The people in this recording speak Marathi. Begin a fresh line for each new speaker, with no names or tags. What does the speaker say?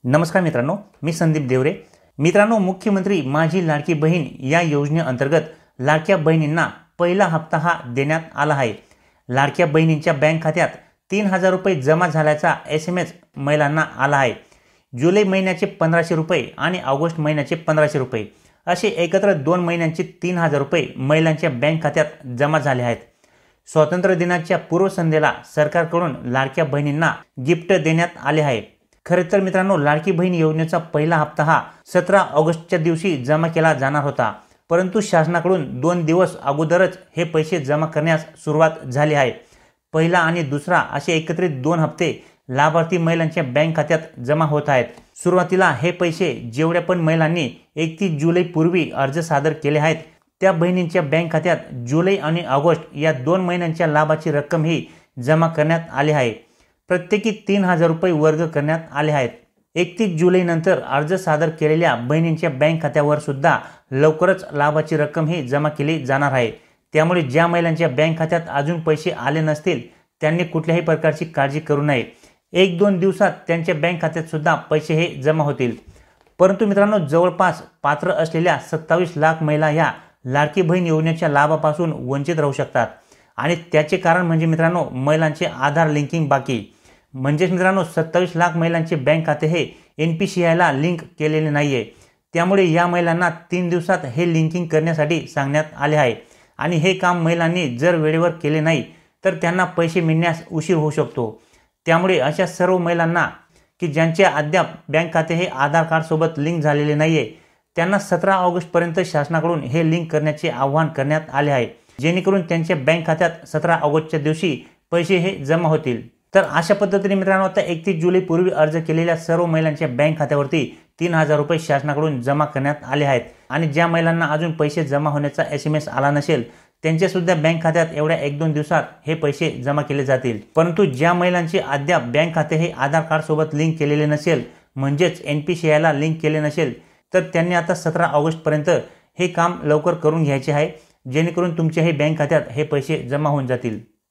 नमस्कार मित्रांनो, मी संदीप देवरे। मित्रांनो, मुख्यमंत्री माझी लाडकी बहीण या योजनेअंतर्गत लाडक्या बहिणींना पहिला हप्ता हा देण्यात आला आहे। लाडक्या बहिणींच्या बँक खात्यात 3000 रुपये जमा झाल्याचा SMS महिलांना आला आहे। जुलै महिन्याचे 1500 रुपये आणि ऑगस्ट महिन्याचे 1500 रुपये असे एकत्र 2 महिन्यांचे 3000 रुपये महिलांच्या बँक खात्यात जमा झाले आहेत। स्वातंत्र्य दिनाच्या पूर्वसंध्येला सरकारकडून लाडक्या बहिणींना गिफ्ट देण्यात आले आहे। खरे तर मित्रांनो, लाडकी बहीण योजनेचा पहिला हप्ता हा 17 ऑगस्टच्या दिवशी जमा केला जाणार होता, परंतु शासनाकडून 2 दिवस अगोदरच हे पैसे जमा करण्यास सुरुवात झाली आहे। पहिला आणि दुसरा असे एकत्रित 2 हप्ते लाभार्थी महिलांच्या बँक खात्यात जमा होत आहेत। सुरुवातीला हे पैसे जेवढ्या पण महिलांनी 31 जुलै पूर्वी अर्ज सादर केले आहेत त्या बहिणींच्या बँक खात्यात जुलै आणि ऑगस्ट या 2 महिन्यांच्या लाभाची रक्कम ही जमा करण्यात आली आहे। प्रत्येकी 3000 रुपये वर्ग करण्यात आले आहेत। 31 जुलै नंतर अर्ज सादर केलेल्या बहिणींच्या बँक खात्यावर सुद्धा लवकरच लाभाची रक्कम ही जमा केली जाणार आहे। त्यामुळे ज्या महिलांच्या बँक खात्यात अजून पैसे आले नसतील त्यांनी कुठल्याही प्रकारची काळजी करू नये। 1-2 दिवसात त्यांच्या बँक खात्यात सुद्धा पैसे हे जमा होतील। परंतु मित्रांनो, जवळपास पात्र असलेल्या 27 लाख महिला या लाडकी बहीण योजनेच्या लाभापासून वंचित राहू शकतात आणि त्याचे कारण म्हणजे मित्रांनो, महिलांचे आधार लिंकिंग बाकी। म्हणजेच मित्रांनो, 27 लाख महिलांचे बँक खाते हे NPCI ला लिंक केलेले नाहीये। त्यामुळे या महिलांना 3 दिवसात हे लिंकिंग करण्यासाठी सांगण्यात आले आहे आणि हे काम महिलांनी जर वेळेवर केले नाही तर त्यांना पैसे मिळण्यास उशीर होऊ शकतो। त्यामुळे अशा सर्व महिलांना की ज्यांचे अद्याप बँक खाते हे आधार कार्ड सोबत लिंक झालेले नाहीये त्यांना 17 ऑगस्ट पर्यंत शासनाकडून हे लिंक करण्याचे आवाहन करण्यात आले आहे, जेणेकरून त्यांच्या बँक खात्यात 17 ऑगस्टच्या दिवशी पैसे हे जमा होतील। तर अशा पद्धतीने मित्रांनो, आता 31 जुलै पूर्वी अर्ज केलेल्या सर्व महिलांच्या बँक खात्यावरती 3000 रुपये शासनाकडून जमा करण्यात आले आहेत आणि ज्या महिलांना अजून पैसे जमा होण्याचा SMS आला नसेल त्यांचे सुद्धा बँक खात्यात एवढ्या 1-2 दिवसात हे पैसे जमा केले जातील। परंतु ज्या महिलांचे अद्याप बँक खाते हे आधार कार्ड सोबत लिंक केलेले नसेल, म्हणजेच NPCI ला लिंक केले नसेल, तर त्यांनी आता 17 ऑगस्ट पर्यंत हे काम लवकर करून घ्यायचे आहे, जेणेकरून तुमच्या हे बँक खात्यात हे पैसे जमा होऊन जातील।